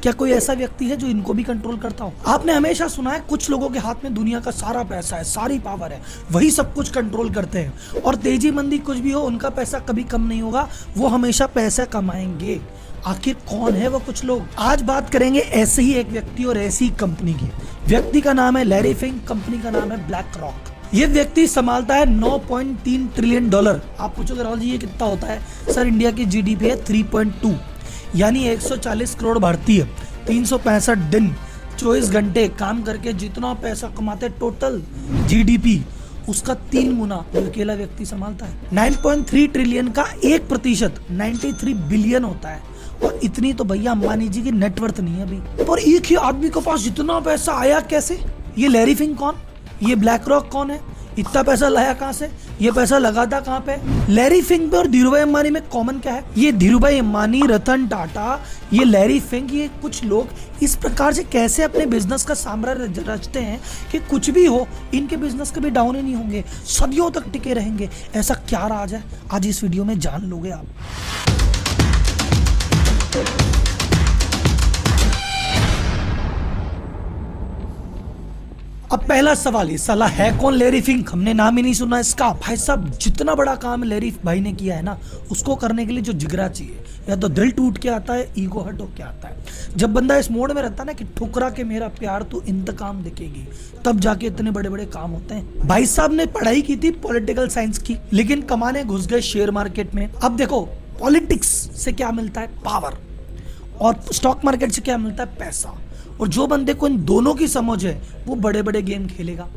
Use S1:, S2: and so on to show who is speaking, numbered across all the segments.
S1: क्या कोई ऐसा व्यक्ति है जो इनको भी कंट्रोल करता हो? आपने हमेशा सुना है कुछ लोगों के हाथ में दुनिया का सारा पैसा है, सारी पावर है, वही सब कुछ कंट्रोल करते हैं और तेजी मंदी कुछ भी हो उनका पैसा कभी कम नहीं होगा, वो हमेशा पैसा कमाएंगे। आखिर कौन है वो कुछ लोग? आज बात करेंगे ऐसे ही एक व्यक्ति और ऐसी कंपनी की। व्यक्ति का नाम है लैरी फिंक, कंपनी का नाम है ब्लैक रॉक। ये व्यक्ति संभालता है 9.3 ट्रिलियन डॉलर। आप पूछोगे राहुल जी ये कितना होता है? सर इंडिया की जीडीपी है 3.2 यानी 140 करोड़ भारतीय 365 दिन 24 घंटे काम करके जितना पैसा कमाते टोटल जीडीपी उसका 3 गुना अकेला व्यक्ति संभालता है। 9.3 ट्रिलियन का 1% 93 बिलियन होता है और इतनी तो भैया अंबानी जी की नेटवर्थ नहीं है अभी। और एक ही आदमी के पास जितना पैसा आया कैसे? ये लैरी फिंक कौन? ये ब्लैक रॉक कौन है? इतना पैसा लाया कहां से? ये पैसा लगाता कहां पे? लैरी फिंक पे और धीरूभाई अंबानी में कॉमन क्या है? ये धीरूभाई अंबानी, रतन टाटा, ये लैरी फिंक, ये कुछ लोग इस प्रकार से कैसे अपने बिजनेस का साम्राज्य रचते हैं कि कुछ भी हो इनके बिजनेस कभी डाउन ही नहीं होंगे, सदियों तक टिके रहेंगे। ऐसा क्या राज है? आज इस वीडियो में जान लोगे आप। अब पहला सवाल, ये साला है कौन लैरी फिंक? हमने नाम ही नहीं सुना इसका। भाई साहब जितना बड़ा काम लैरी भाई ने किया है ना, उसको करने के लिए जो जिगरा चाहिए, या तो दिल टूट के आता है, ईगो हट होके आता है। जब बंदा इस मोड में रहता है ना कि ठुकरा के मेरा प्यार तू इंतकाम दिखेगी, तब जाके इतने बड़े बड़े काम होते हैं। भाई साहब ने पढ़ाई की थी पॉलिटिकल साइंस की, लेकिन कमाने घुस गए शेयर मार्केट में। अब देखो पॉलिटिक्स से क्या मिलता है? पावर। और स्टॉक मार्केट से क्या मिलता है? पैसा। और जो बंदे को इन दोनों की समझ है वो बड़े बड़े गेम खेलेगा।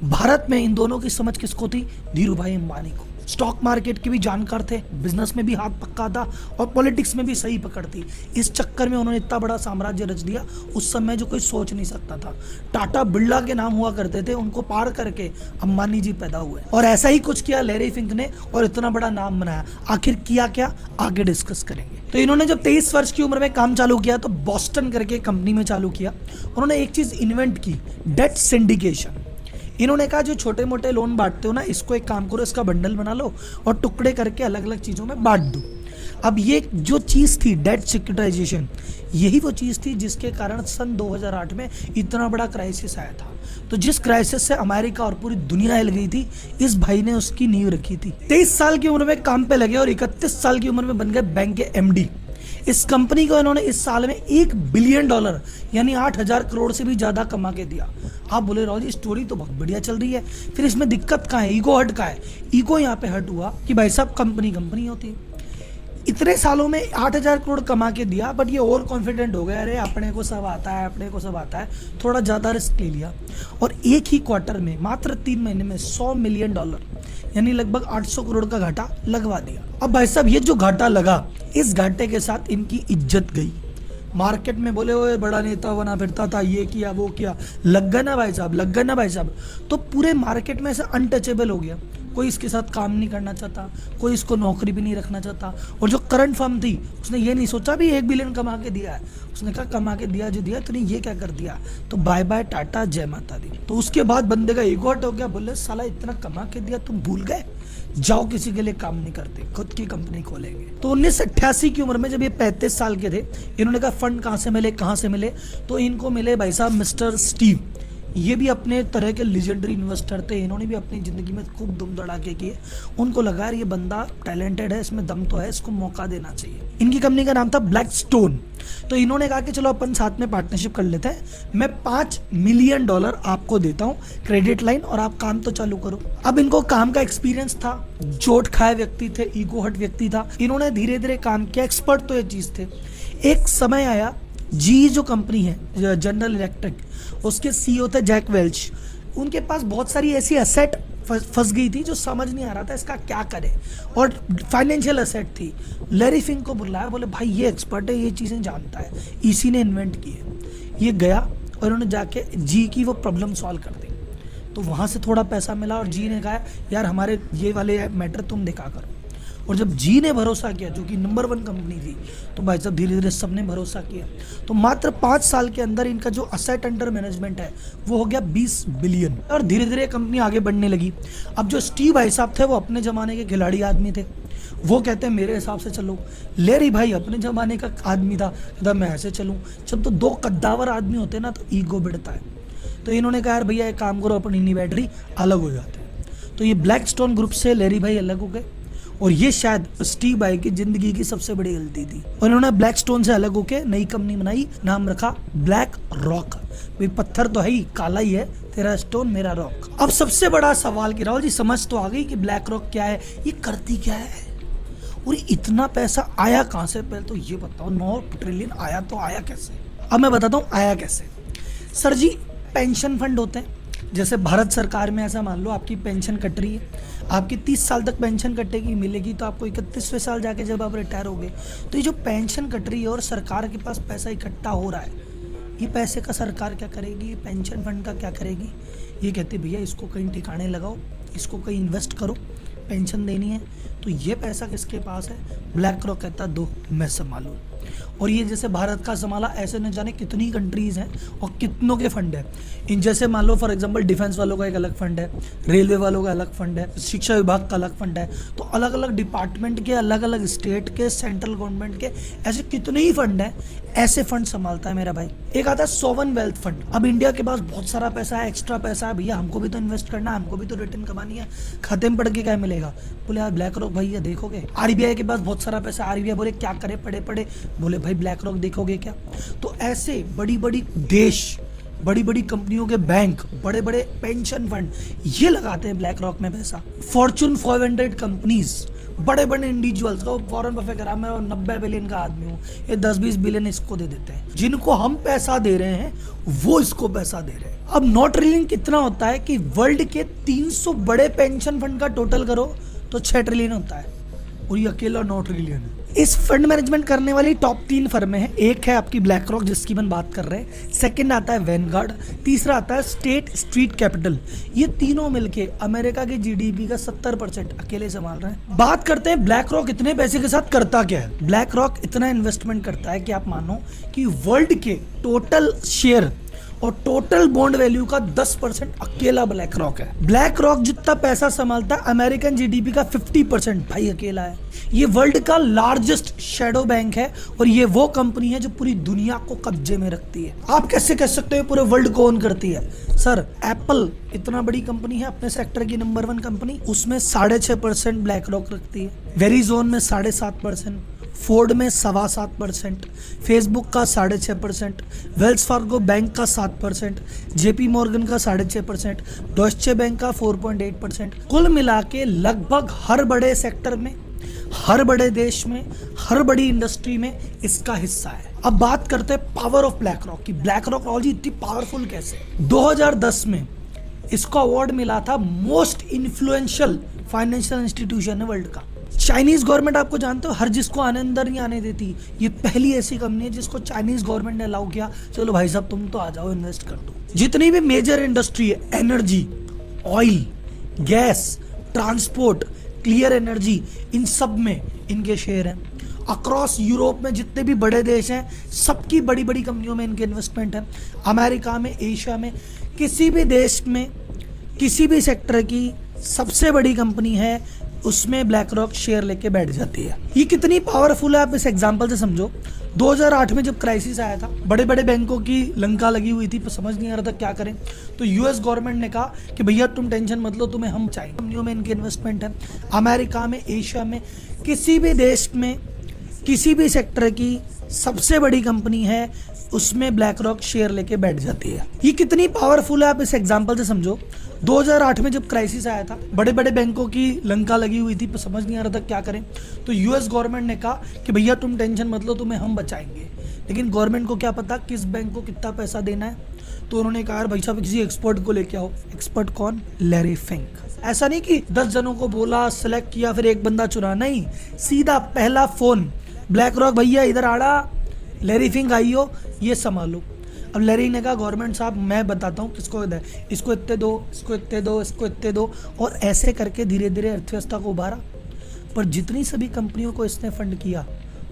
S1: भारत में इन दोनों की समझ किसको थी? धीरूभाई अंबानी को। स्टॉक मार्केट के भी जानकार थे, बिजनेस में भी हाथ पक्का था और पॉलिटिक्स में भी सही पकड़ थी। इस चक्कर में उन्होंने इतना बड़ा साम्राज्य रच दिया उस समय जो कोई सोच नहीं सकता था। टाटा बिरला के नाम हुआ करते थे, उनको पार करके अंबानी जी पैदा हुए और ऐसा ही कुछ किया लैरी फिंक ने और इतना बड़ा नाम बनाया। आखिर किया क्या, आगे डिस्कस करेंगे। तो इन्होंने जब 23 वर्ष की उम्र में काम चालू किया तो बॉस्टन करके कंपनी में चालू किया। उन्होंने एक चीज इन्वेंट की, डेट सिंडिकेशन। इन्होंने कहा जो छोटे मोटे लोन बांटते हो ना, इसको एक काम करो, इसका बंडल बना लो और टुकड़े करके अलग अलग चीजों में बांट दो। अब ये जो चीज थी डेट सिक्योरिटाइजेशन, यही वो चीज थी जिसके कारण सन 2008 में इतना बड़ा क्राइसिस आया था। तो जिस क्राइसिस से अमेरिका और पूरी दुनिया हिल गई थी, इस भाई ने उसकी नींव रखी थी। 23 साल की उम्र में काम पे लगे और 31 साल की उम्र में बन गए बैंक के एमडी। इस कंपनी को इन्होंने इस साल में $1 बिलियन यानी 8,000 करोड़ से भी ज्यादा कमा के दिया। आप बोले राहुल जी स्टोरी तो बहुत बढ़िया चल रही है, फिर इसमें दिक्कत कहाँ है? ईगो हट कहाँ है? ईगो यहाँ पे हट हुआ कि भाई साहब कंपनी होती है। इतने सालों में 8,000 करोड़ कमा के दिया, बट ये ओवर कॉन्फिडेंट हो गया, अरे अपने को सब आता है, अपने को सब आता है, थोड़ा ज़्यादा रिस्क ले लिया और एक ही क्वार्टर में मात्र 3 महीने में $100 मिलियन यानी लगभग 800 करोड़ का घाटा लगवा दिया। अब भाई साहब ये जो घाटा लगा, इस घाटे के साथ इनकी इज्जत गई। मार्केट में बोले वो बड़ा नेता बना फिरता था, ये किया वो किया, लग गए ना भाई साहब, लग गए ना भाई साहब। तो पूरे मार्केट में ऐसे अनटचेबल हो गया, कोई इसके साथ काम नहीं करना चाहता, कोई इसको नौकरी भी नहीं रखना चाहता। और जो करंट फर्म थी उसने ये नहीं सोचा भी 1 बिलियन कमा के दिया है, उसने कहा कमा के दिया जो दिया, तूने ये क्या कर दिया, तो बाय बाय टाटा जय माता दी। तो उसके बाद बंदे का ईगो हट हो गया, बोले साला इतना कमा के दिया तुम भूल गए, जाओ किसी के लिए काम नहीं करते, खुद की कंपनी खोलेंगे। तो 1988 की उम्र में जब ये 35 साल के थे, इन्होंने कहा फंड कहाँ से मिले? तो इनको मिले भाई साहब मिस्टर स्टीव। ये भी अपने तरह के लेजेंडरी इन्वेस्टर थे, इन्होंने भी अपनी ज़िंदगी में खूब दुम धड़ाके किए। उनको लगा ये बंदा टैलेंटेड है, इसमें दम तो है, इसको मौका देना चाहिए। इनकी कंपनी का नाम था ब्लैक स्टोन। तो इन्होंने कहा कि चलो अपन साथ में पार्टनरशिप कर लेते हैं, मैं $5 मिलियन आपको देता हूँ क्रेडिट लाइन और आप काम तो चालू करो। अब इनको काम का एक्सपीरियंस था, चोट खाए व्यक्ति थे, ईगो हट व्यक्ति था, इन्होंने धीरे धीरे काम किया, एक्सपर्ट तो ये चीज़ थे। एक समय आया, जी जो कंपनी है जनरल इलेक्ट्रिक, उसके सीईओ थे जैक वेल्च। उनके पास बहुत सारी ऐसी एसेट फंस गई थी जो समझ नहीं आ रहा था इसका क्या करे, और फाइनेंशियल एसेट थी। लैरी फिंक को बुलाया, बोले भाई ये एक्सपर्ट है, ये चीज़ें जानता है, इसी ने इन्वेंट की है। ये गया और उन्होंने जाके जी की वो प्रॉब्लम सॉल्व कर दी। तो वहाँ से थोड़ा पैसा मिला और जी ने कहा यार हमारे ये वाले मैटर तुम दिखा करो। और जब जी ने भरोसा किया, जो कि नंबर 1 कंपनी थी, तो भाई साहब धीरे धीरे सबने भरोसा किया। तो मात्र 5 साल के अंदर इनका जो असेट अंडर मैनेजमेंट है वो हो गया 20 बिलियन और धीरे धीरे कंपनी आगे बढ़ने लगी। अब जो स्टीव भाई साहब थे वो अपने ज़माने के खिलाड़ी आदमी थे, वो कहते हैं मेरे हिसाब से चलो। लेरी भाई अपने जमाने का आदमी था, कहता मैं ऐसे चलूँ। जब तो दो कद्दावर आदमी होते हैं ना तो ईगो बढ़ता है। तो इन्होंने कहा यार भैया एक काम करो, अपनी इन्हीं अलग हो जाते हैं। तो ये ब्लैकस्टोन ग्रुप से लेरी भाई अलग हो गए और ये शायद स्टीव भाई की जिंदगी की सबसे बड़ी गलती थी। और इन्होंने ब्लैकस्टोन से अलग होकर नई कंपनी बनाई, नाम रखा ब्लैक रॉक। भाई पत्थर तो है ही, काला ही है, तेरा स्टोन मेरा रॉक। अब सबसे बड़ा सवाल कि राहुल जी समझ तो आ गई कि ब्लैक रॉक क्या है, ये करती क्या है और इतना पैसा आया कहाँ से? पहले तो ये बताओ, 9 ट्रिलियन आया तो आया कैसे? अब मैं बताता हूँ आया कैसे। सर जी पेंशन फंड होते हैं, जैसे भारत सरकार में ऐसा मान लो आपकी पेंशन कट रही है, आपकी 30 साल तक पेंशन कटेगी, मिलेगी तो आपको 31वें साल जाके जब आप रिटायर होगे। तो ये जो पेंशन कट रही है और सरकार के पास पैसा इकट्ठा हो रहा है, ये पैसे का सरकार क्या करेगी, पेंशन फंड का क्या करेगी? ये कहते भैया इसको कहीं ठिकाने लगाओ, इसको कहीं इन्वेस्ट करो, पेंशन देनी है। तो ये पैसा किसके पास है? ब्लैक रॉक कहता दो मैं संभालूं। और ये जैसे भारत का संभाला, ऐसे न जाने कितनी कंट्रीज हैं और कितनों के फंड है। इन जैसे मान लो फॉर एग्जांपल डिफेंस वालों का एक अलग फंड है, रेलवे वालों का अलग फंड है, शिक्षा विभाग का अलग फंड है। तो अलग अलग डिपार्टमेंट के, अलग अलग स्टेट के, सेंट्रल गवर्नमेंट के ऐसे कितने ही फंड हैं। ऐसे फंड संभालता है मेरा भाई। एक आता है सोवन वेल्थ फंड। अब इंडिया के पास बहुत सारा पैसा है, एक्स्ट्रा पैसा है, भैया हमको भी तो इन्वेस्ट करना है, हमको भी तो रिटर्न कमानी है, खाते में पड़ के क्या मिलेगा? बोले यार ब्लैक रॉक भैया देखोगे। आरबीआई के पास बहुत सारा पैसा, आरबीआई बोले क्या करे पड़े पड़े, बोले भाई ब्लैक रॉक देखोगे क्या? तो ऐसे बड़ी बड़ी देश, बड़ी बड़ी कंपनियों के बैंक, बड़े बड़े पेंशन फंड ये लगाते हैं ब्लैक रॉक में पैसा। फॉर्चून 500 कंपनीज, बड़े बड़े इंडिविजुअल्स को फॉरेन बफे करा, मैं 90 बिलियन का आदमी हूँ, ये 10-20 बिलियन इसको दे देते हैं। जिनको हम पैसा दे रहे हैं वो इसको पैसा दे रहे हैं। अब 9 ट्रिलियन कितना होता है कि वर्ल्ड के 300 बड़े पेंशन फंड का टोटल करो तो 6 ट्रिलियन होता है और ये अकेला 9 ट्रिलियन है। इस फंड मैनेजमेंट करने वाली टॉप 3 फर्में हैं। एक है आपकी ब्लैक रॉक जिसकी हम बात कर रहे हैं, सेकंड आता है वैनगार्ड, तीसरा आता है स्टेट स्ट्रीट कैपिटल। ये तीनों मिलके अमेरिका के जीडीपी का 70% अकेले संभाल रहे हैं। बात करते हैं ब्लैक रॉक इतने पैसे के साथ करता क्या है। ब्लैक रॉक इतना इन्वेस्टमेंट करता है कि आप मानो कि वर्ल्ड के टोटल शेयर और टोटल बॉन्ड वैल्यू का 10% अकेला ब्लैक रॉक है। ब्लैक रॉक जितना पैसा संभालता है अमेरिकन जीडीपी का 50% भाई अकेला है। ये वर्ल्ड का लार्जेस्ट शैडो बैंक है और ये वो कंपनी है जो पूरी दुनिया को कब्जे में रखती है। आप कैसे कह सकते हो पूरे वर्ल्ड को ओन करती है? सर एप्पल इतना बड़ी कंपनी है, अपने सेक्टर की नंबर 1 कंपनी, उसमें 6.5% ब्लैक रॉक रखती है। वेरिजोन में 7.5%, फोर्ड में 7.25%, फेसबुक का 6.5%, वेल्स फार्गो बैंक का 7%, जेपी मॉर्गन का 6.5%, डॉइचे बैंक का 4.8%। कुल मिला के लगभग हर बड़े सेक्टर में, हर बड़े देश में, हर बड़ी इंडस्ट्री में इसका हिस्सा है। अब बात करते हैं पावर ऑफ ब्लैक रॉक की। ब्लैक रॉक टेक्नोलॉजी इतनी पावरफुल कैसे? 2010 में इसको अवार्ड मिला था मोस्ट इन्फ्लुएंशियल फाइनेंशियल इंस्टीट्यूशन है वर्ल्ड का। चाइनीज गवर्नमेंट आपको जानते हो हर जिसको आने अंदर नहीं आने देती। ये पहली ऐसी कंपनी है जिसको चाइनीज गवर्नमेंट ने अलाउ किया, चलो भाई साहब तुम तो आ जाओ इन्वेस्ट कर दो। जितनी भी मेजर इंडस्ट्री है, energy, oil, gas, transport, clear energy, इन सब में इनके शेयर हैं। अक्रॉस यूरोप में जितने भी बड़े देश हैं सबकी बड़ी बड़ी कंपनियों में इनके इन्वेस्टमेंट है। अमेरिका में, एशिया में, किसी भी देश में, किसी भी सेक्टर की सबसे बड़ी कंपनी है उसमें ब्लैक रॉक शेयर लेके बैठ जाती है। ये कितनी पावरफुल है आप इस एग्जांपल से समझो। 2008 में जब क्राइसिस आया था, बड़े बड़े बैंकों की लंका लगी हुई थी, समझ नहीं आ रहा था क्या करें, तो यूएस गवर्नमेंट ने कहा कि भैया तुम टेंशन मत लो, तुम्हें हम चाहिए। कंपनियों में इनके इन्वेस्टमेंट है। अमेरिका में, एशिया में, किसी भी देश में, किसी भी सेक्टर की सबसे बड़ी कंपनी है उसमें ब्लैक रॉक शेयर लेके बैठ जाती है। ये कितनी पावरफुल है आप इस एग्जांपल से समझो। 2008 में जब क्राइसिस आया था, बड़े बड़े बैंकों की लंका लगी हुई थी, समझ नहीं आ रहा था क्या करें, तो यूएस गवर्नमेंट ने कहा कि भैया तुम टेंशन मत लो, तुम्हें हम बचाएंगे। लेकिन गवर्नमेंट को क्या पता किस बैंक को कितना पैसा देना है, तो उन्होंने कहा भाई साहब किसी एक्सपर्ट को लेके आओ। एक्सपर्ट कौन? Larry Fink. ऐसा नहीं कि 10 जनों को बोला, सेलेक्ट किया, फिर एक बंदा चुना, नहीं, सीधा पहला फोन, ब्लैक रॉक भैया इधर आड़ा, लैरी फिंक आइयो, ये संभालो। अब लैरी ने कहा गवर्नमेंट साहब मैं बताता हूँ किसको इधर, इसको इतने दो, इसको इतने दो, इसको इतने दो, और ऐसे करके धीरे धीरे अर्थव्यवस्था को उभारा। पर जितनी सभी कंपनियों को इसने फंड किया,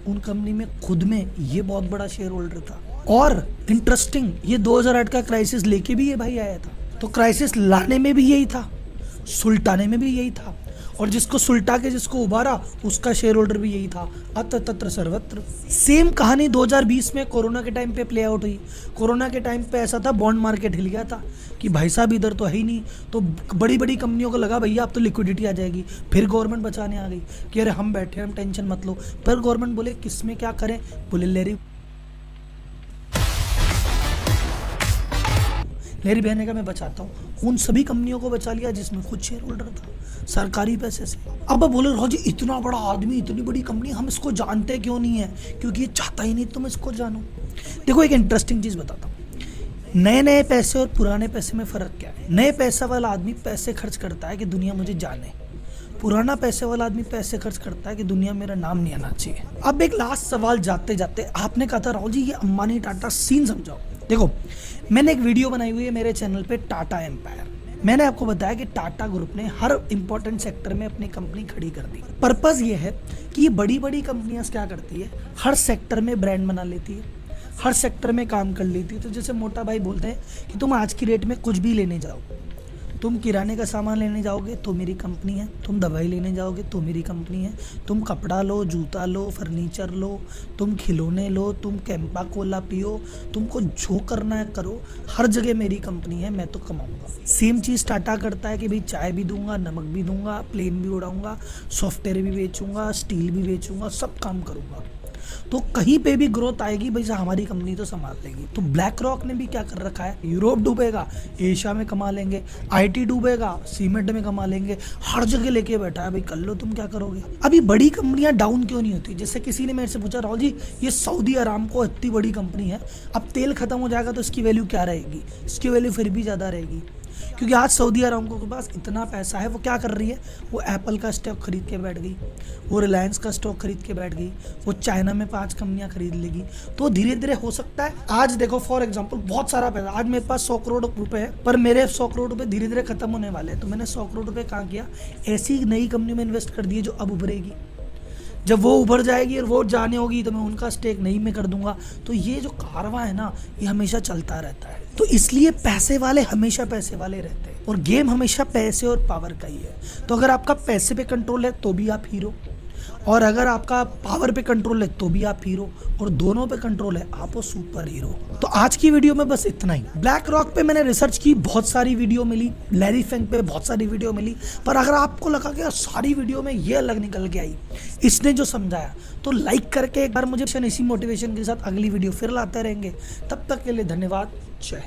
S1: उन कंपनी में खुद में ये बहुत बड़ा शेयर होल्डर था। और इंटरेस्टिंग, ये 2008 का क्राइसिस लेके भी ये भाई आया था, तो क्राइसिस लाने में भी यही था, सुलटाने में भी यही था, और जिसको सुलटा के जिसको उबारा उसका शेयर होल्डर भी यही था। अत्र तत्र सर्वत्र सेम कहानी 2020 में कोरोना के टाइम पे प्ले आउट हुई। कोरोना के टाइम पे ऐसा था, बॉन्ड मार्केट हिल गया था कि भाई साहब इधर तो है ही नहीं, तो बड़ी बड़ी कंपनियों को लगा भैया अब तो लिक्विडिटी आ जाएगी। फिर गवर्नमेंट बचाने आ गई कि अरे हम बैठे, हम टेंशन मत लो। पर गवर्नमेंट बोले किस में क्या करें, बोले लेरी बहने का मैं बचाता हूँ। उन सभी कंपनियों को बचा लिया जिसमें खुद शेयर होल्डर था, सरकारी पैसे से। अब बोले राव जी इतना बड़ा आदमी, इतनी बड़ी कंपनी, हम इसको जानते क्यों नहीं है? क्योंकि ये चाहता ही नहीं तुम इसको जानो। देखो एक इंटरेस्टिंग चीज़ बताता हूँ, नए नए पैसे और पुराने पैसे में फ़र्क क्या है। नए पैसा वाला आदमी पैसे खर्च करता है कि दुनिया मुझे जाने, पुराना पैसे वाला आदमी पैसे खर्च करता है कि दुनिया मेरा नाम नहीं आना चाहिए। अब एक लास्ट सवाल जाते जाते, आपने कहा था राहुल जी ये अंबानी टाटा सीन समझाओ। देखो मैंने एक वीडियो बनाई हुई है मेरे चैनल पे, टाटा एम्पायर। मैंने आपको बताया कि टाटा ग्रुप ने हर इंपॉर्टेंट सेक्टर में अपनी कंपनी खड़ी कर दी। पर्पस ये है कि ये बड़ी बड़ी कंपनियां क्या करती है, हर सेक्टर में ब्रांड बना लेती है, हर सेक्टर में काम कर लेती है। तो जैसे मोटा भाई बोलते हैं कि तुम आज की रेट में कुछ भी लेने जाओ, तुम किराने का सामान लेने जाओगे तो मेरी कंपनी है, तुम दवाई लेने जाओगे तो मेरी कंपनी है, तुम कपड़ा लो, जूता लो, फर्नीचर लो, तुम खिलौने लो, तुम कैंपा कोला पियो, तुमको जो करना है करो, हर जगह मेरी कंपनी है, मैं तो कमाऊंगा। सेम चीज़ टाटा करता है कि भाई चाय भी दूंगा, नमक भी दूंगा, प्लेन भी उड़ाऊंगा, सॉफ्टवेयर भी बेचूंगा, स्टील भी बेचूंगा, सब काम करूंगा। तो कहीं पे भी ग्रोथ आएगी भाई हमारी कंपनी तो संभाल लेगी। तो ब्लैक रॉक ने भी क्या कर रखा है, यूरोप डूबेगा एशिया में कमा लेंगे, आईटी डूबेगा सीमेंट में कमा लेंगे, हर जगह लेके बैठा है भाई कर लो तुम क्या करोगे। अभी बड़ी कंपनियां डाउन क्यों नहीं होती? जैसे किसी ने मेरे से पूछा राहुल जी ये सऊदी अरामको इतनी बड़ी कंपनी है, अब तेल खत्म हो जाएगा तो इसकी वैल्यू क्या रहेगी? इसकी वैल्यू फिर भी ज़्यादा रहेगी, क्योंकि आज सऊदी अरामको के पास इतना पैसा है। वो क्या कर रही है, वो एप्पल का स्टॉक खरीद के बैठ गई, वो रिलायंस का स्टॉक खरीद के बैठ गई, वो चाइना में 5 कंपनियां खरीद लेगी। तो धीरे धीरे हो सकता है, आज देखो फॉर एग्जांपल बहुत सारा पैसा, आज मेरे पास 100 करोड़ रुपए है, पर मेरे 100 करोड़ रुपए धीरे धीरे खत्म होने वाले हैं। तो मैंने 100 करोड़ रुपए कहाँ किया, ऐसी नई कंपनी में इन्वेस्ट कर दिए जो अब उभरेगी। जब वो उभर जाएगी और वो जाने होगी तो मैं उनका स्टेक नहीं में कर दूंगा। तो ये जो कारवां है ना, ये हमेशा चलता रहता है। तो इसलिए पैसे वाले हमेशा पैसे वाले रहते हैं, और गेम हमेशा पैसे और पावर का ही है। तो अगर आपका पैसे पे कंट्रोल है तो भी आप हीरो, और अगर आपका पावर पे कंट्रोल है तो भी आप हीरो, और दोनों पे कंट्रोल है आप हो सुपर हीरो। तो आज की वीडियो में बस इतना ही। ब्लैक रॉक पे मैंने रिसर्च की, बहुत सारी वीडियो मिली, लैरी फेंग पे बहुत सारी वीडियो मिली, पर अगर आपको लगा कि सारी वीडियो में ये अलग निकल के आई, इसने जो समझाया, तो लाइक करके एक बार मुझे इसी मोटिवेशन के साथ अगली वीडियो फिर लाते रहेंगे। तब तक के लिए धन्यवाद, जय।